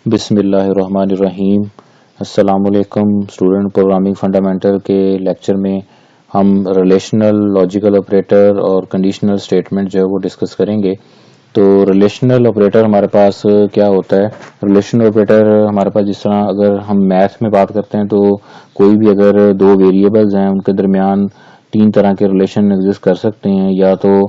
बिस्मिल्लाहिर्रहमानिर्रहीम। अस्सलामुअलैकुम student. Programming fundamental के लेक्चर में हम रिलेशनल लॉजिकल ऑपरेटर और कंडीशनल स्टेटमेंट जो है वो डिस्कस करेंगे। तो रिलेशनल ऑपरेटर हमारे पास क्या होता है? रिलेशनल ऑपरेटर हमारे पास जिस तरह अगर हम मैथ में बात करते हैं तो कोई भी अगर दो वेरिएबल्स हैं उनके दरमियान तीन तरह के रिलेशन एग्जिस्ट कर सकते हैं। या तो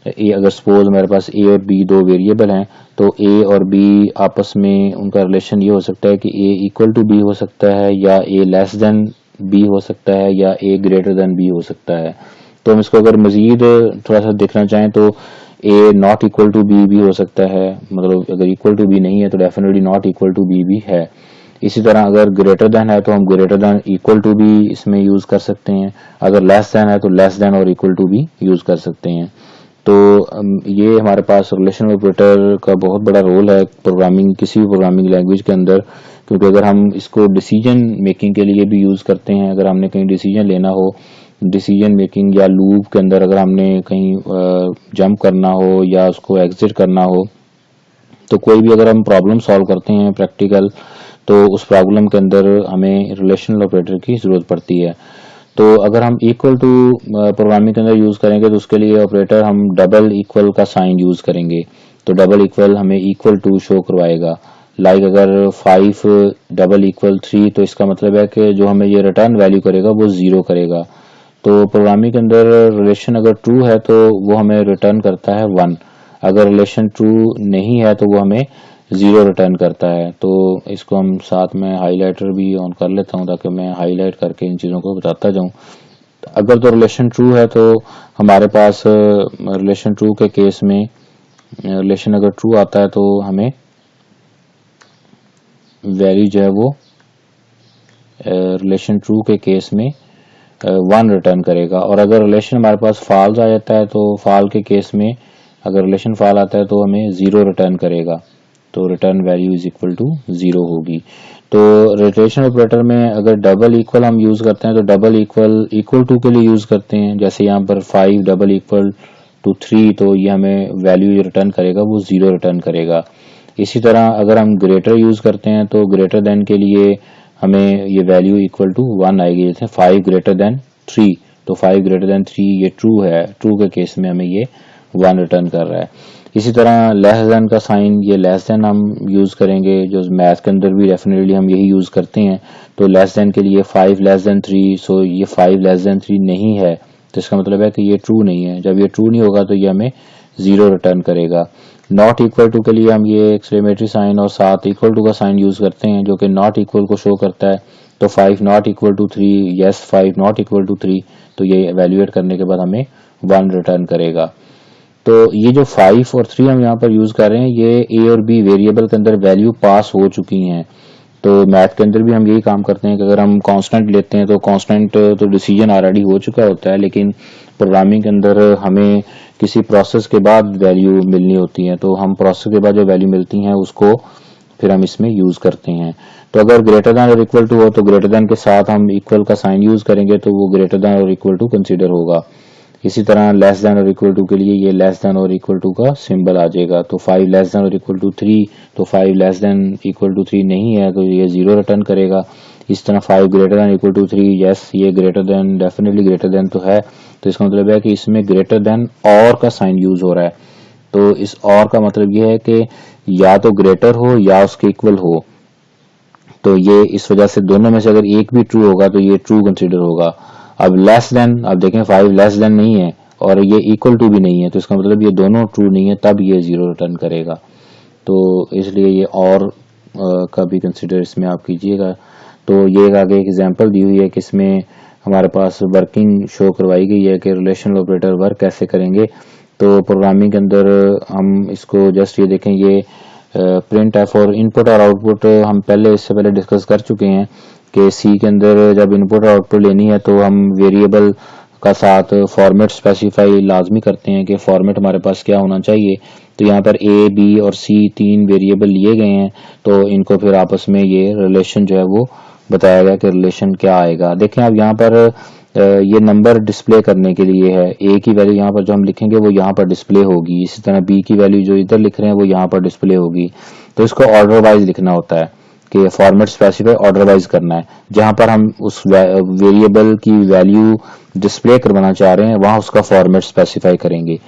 अगर सपोज हमारे पास ए और बी दो वेरिएबल हैं तो ए और बी आपस में उनका रिलेशन ये हो सकता है कि ए इक्वल टू बी हो सकता है, या ए लेस देन बी हो सकता है, या ए ग्रेटर देन बी हो सकता है। तो हम इसको अगर मजीद थोड़ा सा देखना चाहें तो ए नॉट इक्वल टू बी भी हो सकता है, मतलब अगर इक्वल टू बी नहीं है तो definitely not equal to B भी है। इसी तरह अगर ग्रेटर देन है तो हम ग्रेटर देन इक्वल टू भी इसमें यूज कर सकते हैं। अगर लेस देन है तो लेस देन और इक्वल टू भी यूज कर सकते हैं। तो ये हमारे पास रिलेशनल ऑपरेटर का बहुत बड़ा रोल है प्रोग्रामिंग, किसी भी प्रोग्रामिंग लैंग्वेज के अंदर। क्योंकि अगर हम इसको डिसीजन मेकिंग के लिए भी यूज करते हैं, अगर हमने कहीं डिसीजन लेना हो, डिसीजन मेकिंग या लूप के अंदर अगर हमने कहीं जंप करना हो या उसको एग्जिट करना हो, तो कोई भी अगर हम प्रॉब्लम सॉल्व करते हैं प्रैक्टिकल, तो उस प्रॉब्लम के अंदर हमें रिलेशनल ऑपरेटर की जरूरत पड़ती है। तो अगर हम इक्वल टू प्रोग्रामिंग के अंदर यूज करेंगे तो उसके लिए ऑपरेटर हम डबल इक्वल का साइन यूज करेंगे। तो डबल इक्वल हमें इक्वल टू शो करवाएगा। लाइक अगर 5 डबल इक्वल 3 तो इसका मतलब है कि जो हमें ये रिटर्न वैल्यू करेगा वो 0 करेगा। तो प्रोग्रामिंग के अंदर रिलेशन अगर ट्रू है तो वो हमें रिटर्न करता है 1। अगर रिलेशन ट्रू नहीं है तो वो हमें 0 रिटर्न करता है। तो इसको हम साथ में हाईलाइटर भी ऑन कर लेता हूँ ताकि मैं हाईलाइट करके इन चीज़ों को बताता जाऊँ। अगर तो रिलेशन ट्रू है तो हमारे पास रिलेशन ट्रू के केस में रिलेशन अगर ट्रू आता है तो हमें वैल्यू जो है वो रिलेशन ट्रू के केस में 1 रिटर्न करेगा। और अगर रिलेशन हमारे पास फॉल्स आ जाता है तो फॉल के केस में अगर रिलेशन फॉल आता है तो हमें 0 रिटर्न करेगा। तो return value is equal to 0 होगी। तो रिलेशन ऑपरेटर में अगर डबल इक्वल हम यूज करते हैं तो डबल इक्वल टू के लिए यूज करते हैं। जैसे यहाँ पर 5 डबल इक्वल टू 3 तो ये हमें वैल्यू रिटर्न करेगा, वो 0 रिटर्न करेगा। इसी तरह अगर हम ग्रेटर यूज करते हैं तो ग्रेटर देन के लिए हमें ये वैल्यू इक्वल टू 1 आएगी। जैसे 5 ग्रेटर देन 3 तो 5 ग्रेटर देन 3 ये ट्रू है, ट्रू के केस में हमें ये 1 रिटर्न कर रहा है। इसी तरह लेस देन का साइन, ये लेस देन हम यूज करेंगे, जो मैथ के अंदर भी डेफिनेटली हम यही यूज करते हैं। तो लेस देन के लिए 5 लेस देन 3, सो ये 5 लेस देन 3 नहीं है तो इसका मतलब है कि ये ट्रू नहीं है। जब ये ट्रू नहीं होगा तो ये हमें 0 रिटर्न करेगा। नॉट इक्वल टू के लिए हम ये एक्सक्लेमेटरी साइन और साथ इक्वल टू का साइन यूज करते हैं जो कि नॉट इक्वल को शो करता है। तो 5 not equal to 3, yes 5 not equal to 3, तो ये एवेल्युएट करने के बाद हमें 1 रिटर्न करेगा। तो ये जो 5 और 3 हम यहाँ पर यूज कर रहे हैं, ये ए और बी वेरिएबल के अंदर वैल्यू पास हो चुकी हैं। तो मैथ के अंदर भी हम यही काम करते हैं कि अगर हम कांस्टेंट लेते हैं तो कांस्टेंट तो डिसीजन ऑलरेडी हो चुका होता है, लेकिन प्रोग्रामिंग के अंदर हमें किसी प्रोसेस के बाद वैल्यू मिलनी होती है। तो हम प्रोसेस के बाद जो वैल्यू मिलती हैं उसको फिर हम इसमें यूज करते हैं। तो अगर ग्रेटर देन और इक्वल टू हो तो ग्रेटर देन के साथ हम इक्वल का साइन यूज करेंगे तो वो ग्रेटर देन और इक्वल टू कंसीडर होगा। इसी तरह लेस देन और इक्वल टू के लिए ये लेस देन और इक्वल टू का सिंबल आ जाएगा। तो 5 लेस देन और इक्वल टू 3 तो 5 लेस देन इक्वल टू 3 नहीं है तो ये 0 रिटर्न करेगा। इस तरह 5 greater than equal to 3, yes ये greater than, definitely greater than तो है, तो इसका मतलब है कि इसमें ग्रेटर देन और का साइन यूज हो रहा है। तो इस और का मतलब ये है कि या तो ग्रेटर हो या उसके इक्वल हो। तो ये इस वजह से दोनों में से अगर एक भी ट्रू होगा तो ये ट्रू कंसीडर होगा। अब लेस देन, अब देखें 5 लेस देन नहीं है और ये इक्वल टू भी नहीं है तो इसका मतलब ये दोनों ट्रू नहीं है, तब ये 0 रिटर्न करेगा। तो इसलिए ये और का भी कंसीडर इसमें आप कीजिएगा। तो ये आगे एक एग्जांपल दी हुई है कि इसमें हमारे पास वर्किंग शो करवाई गई है कि रिलेशनल ऑपरेटर वर्क कैसे करेंगे। तो प्रोग्रामिंग के अंदर हम इसको जस्ट ये देखें, ये प्रिंट एफ और इनपुट और आउटपुट हम पहले इससे पहले डिस्कस कर चुके हैं कि सी के अंदर जब इनपुट और आउटपुट लेनी है तो हम वेरिएबल का साथ फॉर्मेट स्पेसिफाई लाजमी करते हैं कि फॉर्मेट हमारे पास क्या होना चाहिए। तो यहाँ पर ए बी और सी तीन वेरिएबल लिए गए हैं तो इनको फिर आपस में ये रिलेशन जो है वो बताया गया कि रिलेशन क्या आएगा। देखें आप यहाँ पर ये नंबर डिस्प्ले करने के लिए है। ए की वैल्यू यहाँ पर जो हम लिखेंगे वो यहाँ पर डिस्प्ले होगी, इसी तरह बी की वैल्यू जो इधर लिख रहे हैं वो यहाँ पर डिस्प्ले होगी। तो इसको ऑर्डर वाइज लिखना होता है कि फॉर्मेट स्पेसिफाई ऑर्डर वाइज करना है। जहां पर हम उस वेरिएबल की वैल्यू डिस्प्ले करवाना चाह रहे हैं वहां उसका फॉर्मेट स्पेसिफाई करेंगे।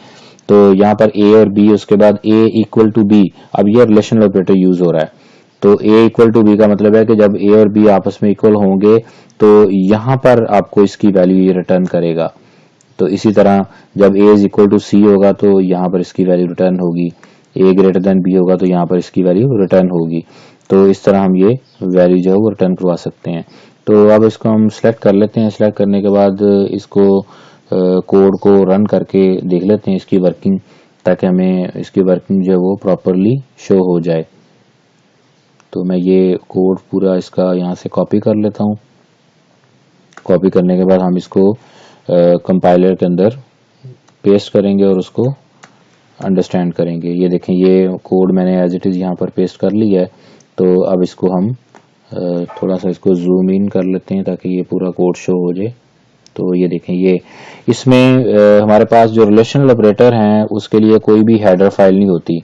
तो यहाँ पर ए और बी, उसके बाद ए इक्वल टू बी, अब ये रिलेशनल ऑपरेटर यूज हो रहा है। तो ए इक्वल टू बी का मतलब है कि जब ए और बी आपस में इक्वल होंगे तो यहाँ पर आपको इसकी वैल्यू ये रिटर्न करेगा। तो इसी तरह जब ए इज इक्वल टू सी होगा तो यहाँ पर इसकी वैल्यू रिटर्न होगी, ए ग्रेटर देन बी होगा तो यहाँ पर इसकी वैल्यू रिटर्न होगी। तो इस तरह हम ये वैल्यू जो है वो रिटर्न करवा सकते हैं। तो अब इसको हम सिलेक्ट कर लेते हैं। सिलेक्ट करने के बाद इसको कोड को रन करके देख लेते हैं इसकी वर्किंग, ताकि हमें इसकी वर्किंग जो है वो प्रॉपरली शो हो जाए। तो मैं ये कोड पूरा इसका यहाँ से कॉपी कर लेता हूँ। कॉपी करने के बाद हम इसको कंपाइलर के अंदर पेस्ट करेंगे और उसको अंडरस्टैंड करेंगे। ये देखें, ये कोड मैंने एज इट इज़ यहाँ पर पेस्ट कर लिया है। तो अब इसको हम थोड़ा सा इसको जूम इन कर लेते हैं ताकि ये पूरा कोड शो हो जाए। तो ये देखें, ये इसमें हमारे पास जो रिलेशनल ऑपरेटर हैं उसके लिए कोई भी हेडर फाइल नहीं होती।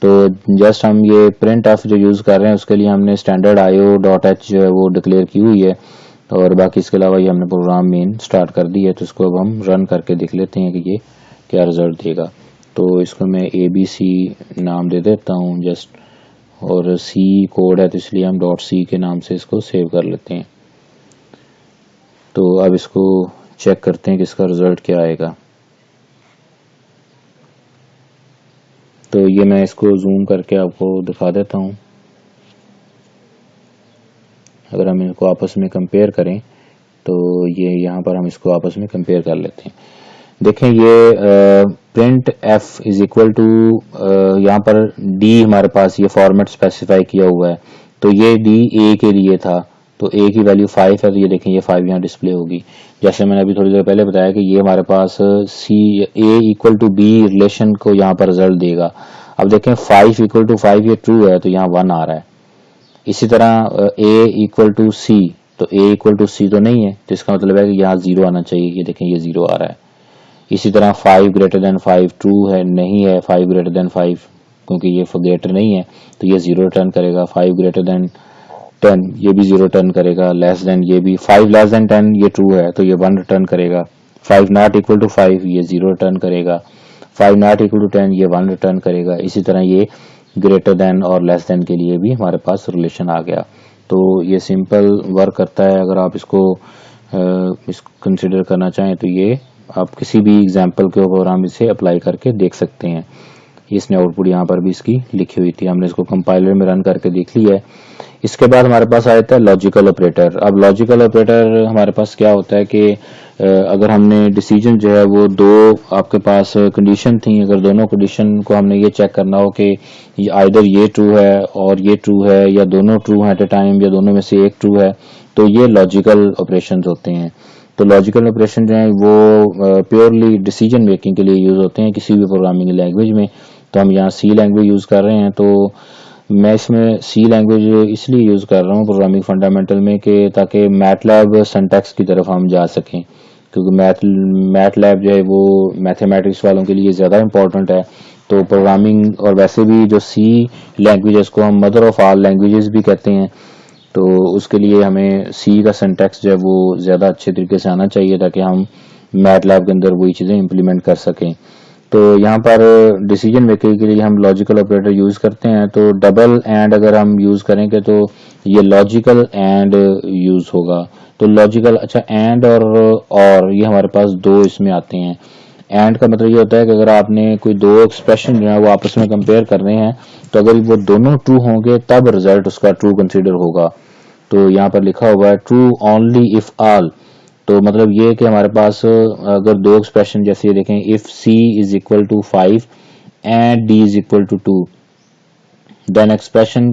तो जस्ट हम ये प्रिंट एफ जो यूज़ कर रहे हैं उसके लिए हमने स्टैंडर्ड io.h जो है वो डिक्लेयर की हुई है, और बाकी इसके अलावा ये हमने प्रोग्राम मेन स्टार्ट कर दी है। तो इसको अब हम रन करके देख लेते हैं कि ये क्या रिजल्ट देगा। तो इसको मैं ABC नाम दे देता हूँ जस्ट, और C कोड है तो इसलिए हम .c के नाम से इसको सेव कर लेते हैं। तो अब इसको चेक करते हैं कि इसका रिजल्ट क्या आएगा। तो ये मैं इसको जूम करके आपको दिखा देता हूँ। अगर हम इनको आपस में कंपेयर करें तो ये यहाँ पर हम इसको आपस में कंपेयर कर लेते हैं। देखें, ये printf is equal to, यहाँ पर डी हमारे पास ये फॉर्मेट स्पेसिफाई किया हुआ है। तो ये डी ए के लिए था, तो ए की वैल्यू 5 है, तो ये देखें ये 5 यहाँ डिस्प्ले होगी। जैसे मैंने अभी थोड़ी देर पहले बताया कि ये हमारे पास सी ए इक्वल टू बी रिलेशन को यहाँ पर रिजल्ट देगा। अब देखें 5 इक्वल टू 5 ये ट्रू है तो यहाँ 1 आ रहा है। इसी तरह ए इक्वल टू सी, तो ए इक्वल टू सी तो नहीं है, तो इसका मतलब है कि यहाँ 0 आना चाहिए। ये देखें ये 0 आ रहा है। इसी तरह 5 ग्रेटर देन 5 ट्रू है, नहीं है 5 ग्रेटर देन 5, क्योंकि ये ग्रेटर नहीं है तो ये 0 रिटर्न करेगा। 5 ग्रेटर देन 10 ये भी 0 रिटर्न करेगा। लेस देन ये भी 5 लेस देन 10 ये ट्रू है तो ये 1 रिटर्न करेगा। 5 नॉट इक्वल टू 5 ये 0 रिटर्न करेगा। 5 नॉट इक्वल टू 10 ये 1 रिटर्न करेगा। इसी तरह ये ग्रेटर देन और लेस देन के लिए भी हमारे पास रिलेशन आ गया। तो ये सिंपल वर्क करता है। अगर आप इसको कंसिडर करना चाहें तो ये आप किसी भी एग्जाम्पल के ऊपर हम इसे अप्लाई करके देख सकते हैं। इसने आउटपुट यहाँ पर भी इसकी लिखी हुई थी, हमने इसको कंपाइलर में रन करके देख लिया है। इसके बाद हमारे पास आ जाता है लॉजिकल ऑपरेटर। अब लॉजिकल ऑपरेटर हमारे पास क्या होता है कि अगर हमने डिसीजन जो है वो दो आपके पास कंडीशन थी, अगर दोनों कंडीशन को हमने ये चेक करना हो कि आइदर ये ट्रू है और ये ट्रू है, या दोनों ट्रू हैं एट ए टाइम, या दोनों में से एक ट्रू है, तो ये लॉजिकल ऑपरेशंस होते हैं। तो लॉजिकल ऑपरेशन जो है वो प्योरली डिसीजन मेकिंग के लिए यूज होते हैं किसी भी प्रोग्रामिंग लैंग्वेज में। तो हम यहाँ सी लैंग्वेज यूज कर रहे हैं, तो मैं इसमें सी लैंग्वेज इसलिए यूज कर रहा हूँ प्रोग्रामिंग फंडामेंटल में कि ताकि मैटलैब सिंटैक्स की तरफ हम जा सकें, क्योंकि मैटलैब जो है वो मैथमेटिक्स वालों के लिए ज़्यादा इंपॉर्टेंट है। तो प्रोग्रामिंग, और वैसे भी जो सी लैंग्वेज है इसको हम मदर ऑफ ऑल लैंग्वेजेस भी कहते हैं, तो उसके लिए हमें सी का सिंटैक्स जो है वो ज़्यादा अच्छे तरीके से आना चाहिए ताकि हम मैटलैब के अंदर वही चीज़ें इंप्लीमेंट कर सकें। तो यहाँ पर डिसीजन मेकिंग के लिए हम लॉजिकल ऑपरेटर यूज करते हैं। तो डबल एंड अगर हम यूज करेंगे तो ये लॉजिकल एंड यूज होगा। तो लॉजिकल, अच्छा, एंड और ये हमारे पास दो इसमें आते हैं। एंड का मतलब ये होता है कि अगर आपने कोई दो एक्सप्रेशन जो है वो आपस में कंपेयर कर रहे हैं, तो अगर वो दोनों ट्रू होंगे तब रिजल्ट उसका ट्रू कंसीडर होगा। तो यहाँ पर लिखा हुआ है ट्रू ओनली इफ ऑल। तो मतलब ये कि हमारे पास अगर दो एक्सप्रेशन, जैसे ये देखें, if c is equal to 5 and d is equal to 2, then expression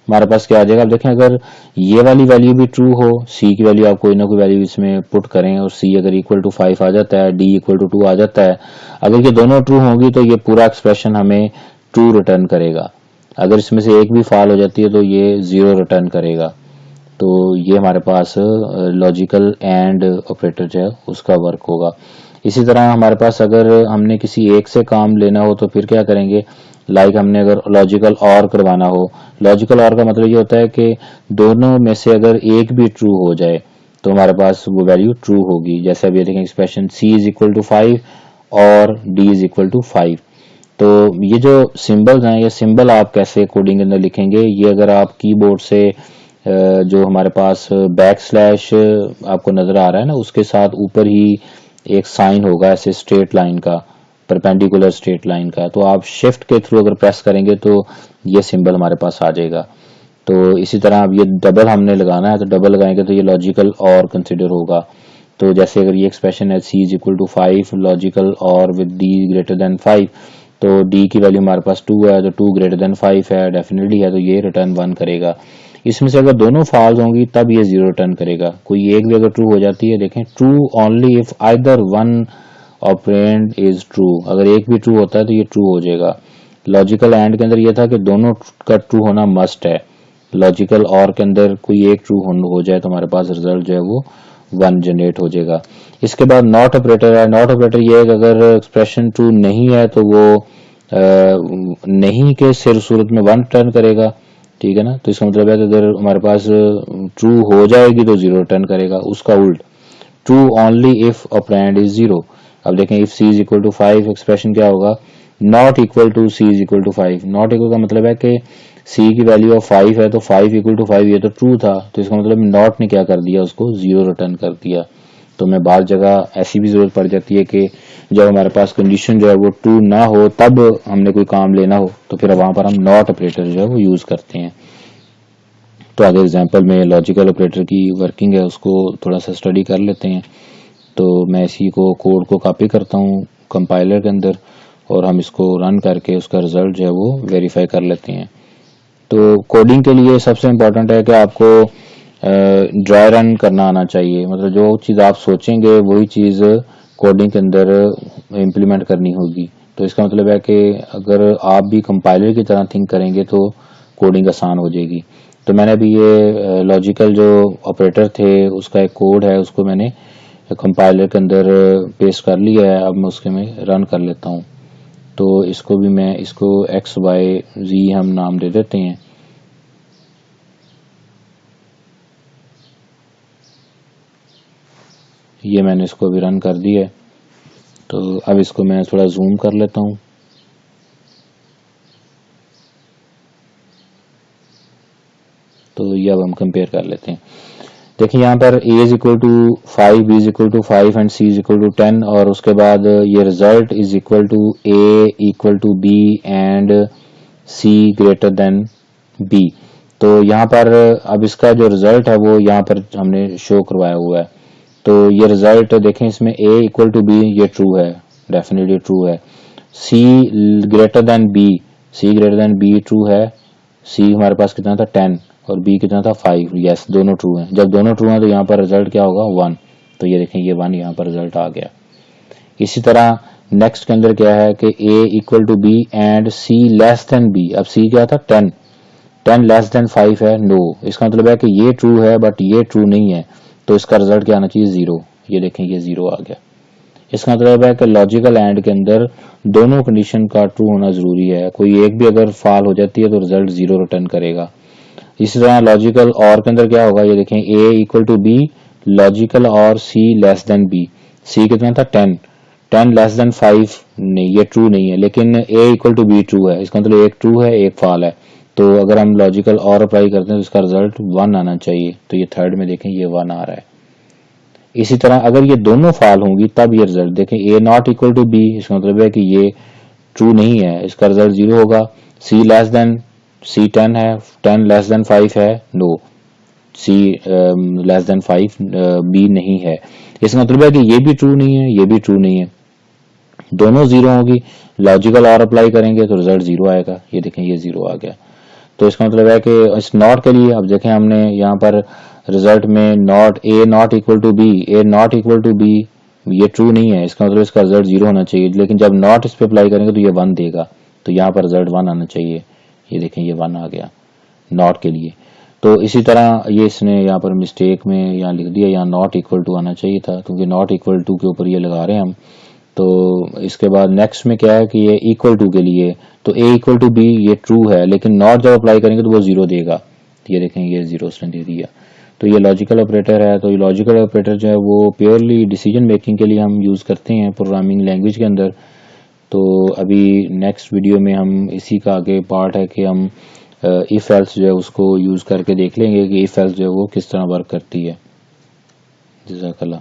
हमारे पास क्या आ जाएगा। अब देखें, अगर ये वाली वैल्यू भी ट्रू हो, c की वैल्यू आप कोई ना कोई वैल्यू इसमें पुट करें और c अगर इक्वल टू 5 आ जाता है, d इक्वल टू 2 आ जाता है, अगर ये दोनों ट्रू होंगी तो ये पूरा एक्सप्रेशन हमें ट्रू रिटर्न करेगा। अगर इसमें से एक भी फॉल हो जाती है तो ये 0 रिटर्न करेगा। तो ये हमारे पास लॉजिकल एंड ऑपरेटर जो है उसका वर्क होगा। इसी तरह हमारे पास अगर हमने किसी एक से काम लेना हो तो फिर क्या करेंगे, लाइक हमने अगर लॉजिकल और करवाना हो, लॉजिकल और का मतलब ये होता है कि दोनों में से अगर एक भी ट्रू हो जाए तो हमारे पास वो वैल्यू ट्रू होगी। जैसे अब ये देखें expression c is equal to 5 और d इज इक्वल टू 5। तो ये जो सिंबल्स हैं, ये सिंबल आप कैसे कोडिंग के अंदर लिखेंगे, ये अगर आप कीबोर्ड से जो हमारे पास बैक स्लैश आपको नजर आ रहा है ना, उसके साथ ऊपर ही एक साइन होगा ऐसे स्ट्रेट लाइन का, परपेंडिकुलर स्ट्रेट लाइन का, तो आप शिफ्ट के थ्रू अगर प्रेस करेंगे तो ये सिंबल हमारे पास आ जाएगा। तो इसी तरह अब ये डबल हमने लगाना है, तो डबल लगाएंगे तो ये लॉजिकल और कंसिडर होगा। तो जैसे अगर ये एक्सप्रेशन है c is equal to 5 logical और विद d ग्रेटर देन 5, तो d की वैल्यू हमारे पास 2 है, तो 2 ग्रेटर देन 5 है, डेफिनेटली है, तो ये रिटर्न 1 करेगा। इसमें से अगर दोनों फॉल्स होंगी तब ये 0 रिटर्न करेगा। कोई एक भी अगर ट्रू हो जाती है, देखें true only if either one operand is true, अगर एक भी ट्रू होता है तो ये ट्रू हो जाएगा। लॉजिकल एंड के अंदर ये था कि दोनों का ट्रू होना मस्ट है, लॉजिकल और के अंदर कोई एक ट्रू हो जाए तो हमारे पास रिजल्ट जो है वो 1 जनरेट हो जाएगा। इसके बाद नॉट ऑपरेटर है। नॉट ऑपरेटर ये है कि अगर एक्सप्रेशन ट्रू नहीं है तो वो नहीं के सिर्फ सूरत में 1 रिटर्न करेगा, ठीक है ना। तो इसका मतलब है कि अगर हमारे पास ट्रू हो जाएगी तो 0 रिटर्न करेगा। उसका उल्ट true only if operand is 0। अब देखें if c is equal to 5 expression क्या होगा, not equal to c is equal to 5। Not equal का मतलब है कि c की वैल्यू ऑफ 5 है तो 5 इक्वल टू 5 ये तो ट्रू था, तो इसका मतलब नॉट ने क्या कर दिया, उसको 0 रिटर्न कर दिया। तो मैं बार जगह ऐसी भी जरूरत पड़ जाती है कि जब हमारे पास कंडीशन जो है वो ट्रू ना हो तब हमने कोई काम लेना हो, तो फिर वहां पर हम नॉट ऑपरेटर जो है वो यूज करते हैं। तो आगे एग्जांपल में लॉजिकल ऑपरेटर की वर्किंग है उसको थोड़ा सा स्टडी कर लेते हैं। तो मैं इसी को कोड को कॉपी करता हूँ कंपाइलर के अंदर और हम इसको रन करके उसका रिजल्ट जो है वो वेरीफाई कर लेते हैं। तो कोडिंग के लिए सबसे इम्पोर्टेंट है कि आपको ड्राई रन करना आना चाहिए, मतलब जो चीज़ आप सोचेंगे वही चीज़ कोडिंग के अंदर इम्प्लीमेंट करनी होगी। तो इसका मतलब है कि अगर आप भी कंपाइलर की तरह थिंक करेंगे तो कोडिंग आसान हो जाएगी। तो मैंने अभी ये लॉजिकल जो ऑपरेटर थे उसका एक कोड है, उसको मैंने कंपाइलर के अंदर पेस्ट कर लिया है। अब मैं उसके में रन कर लेता हूँ। तो इसको भी मैं इसको एक्स वाई जी हम नाम दे देते हैं। ये मैंने इसको भी रन कर दिया है। तो अब इसको मैं थोड़ा जूम कर लेता हूँ। तो ये अब हम कंपेयर कर लेते हैं। देखिए यहाँ पर a is equal to 5, b is equal to 5 and c is equal to 10, और उसके बाद ये result is equal to a equal to b and c greater than b। तो यहाँ पर अब इसका जो रिजल्ट है वो यहाँ पर हमने शो करवाया हुआ है। तो ये रिजल्ट देखें, इसमें a इक्वल टू b ये ट्रू है, डेफिनेटली ट्रू है। c greater than b, c greater than b true है। c हमारे पास कितना था 10 और b कितना था 5, यस दोनों ट्रू हैं। जब दोनों ट्रू हैं तो यहाँ पर रिजल्ट क्या होगा 1। तो ये देखें ये 1 यहाँ पर रिजल्ट आ गया। इसी तरह नेक्स्ट के अंदर क्या है कि a equal to b and c less than b। अब c क्या था 10 लेस देन 5 है, नो। इसका मतलब है कि ये ट्रू है बट ये ट्रू नहीं है, तो इसका रिजल्ट क्या आना चाहिए 0। ये देखें ये 0 आ गया। इसका मतलब है कि लॉजिकल एंड के अंदर दोनों कंडीशन का ट्रू होना जरूरी है। कोई एक भी अगर फॉल हो जाती है तो रिजल्ट 0 रिटर्न करेगा। इसी तरह लॉजिकल और के अंदर क्या होगा, ये देखें a equal to b, logical और c less than b। c कितना था 10 लेस देन 5, नहीं ये ट्रू नहीं है, लेकिन a equal to b true है। इसका मतलब एक ट्रू है एक फॉल है। तो अगर हम लॉजिकल और अप्लाई करते हैं तो इसका रिजल्ट 1 आना चाहिए। तो ये थर्ड में देखें ये 1 आ रहा है। इसी तरह अगर ये दोनों फॉल होंगी तब ये रिजल्ट देखें a not equal to b, इसका मतलब है कि ये ट्रू नहीं है, इसका रिजल्ट 0 होगा। c लेस देन c 10 है, 10 लेस देन 5 है, no. c less than 5 b नहीं है, इसका मतलब है कि ये भी ट्रू नहीं है ये भी ट्रू नहीं है, दोनों 0 होगी। लॉजिकल और अप्लाई करेंगे तो रिजल्ट 0 आएगा। ये देखें ये 0 आ गया। तो इसका मतलब है कि इस नॉट के लिए अब देखें हमने यहाँ पर रिजल्ट में not a not equal to b, a not equal to b ये ट्रू नहीं है, इसका मतलब इसका रिजल्ट 0 होना चाहिए। लेकिन जब नॉट इस पे अप्लाई करेंगे तो ये 1 देगा, तो यहाँ पर रिजल्ट 1 आना चाहिए। ये देखें ये 1 आ गया नॉट के लिए। तो इसी तरह ये इसने यहाँ पर मिस्टेक में यहाँ लिख दिया, यहाँ नॉट इक्वल टू आना चाहिए था, क्योंकि नॉट इक्वल टू के ऊपर ये लगा रहे हैं हम। तो इसके बाद नेक्स्ट में क्या है कि ये इक्वल टू के लिए, तो a इक्वल टू बी ये ट्रू है, लेकिन नॉट जब अप्लाई करेंगे तो वो जीरो देगा। ये देखें, ये जीरो उसने दे दिया। तो ये लॉजिकल ऑपरेटर है। तो ये लॉजिकल ऑपरेटर जो है वो प्योरली डिसीजन मेकिंग के लिए हम यूज़ करते हैं प्रोग्रामिंग लैंग्वेज के अंदर। तो अभी नेक्स्ट वीडियो में हम इसी का आगे पार्ट है कि हम इफ एल्स जो है उसको यूज़ करके देख लेंगे कि इफ एल्स जो है वो किस तरह वर्क करती है। जज़ाकल्लाह।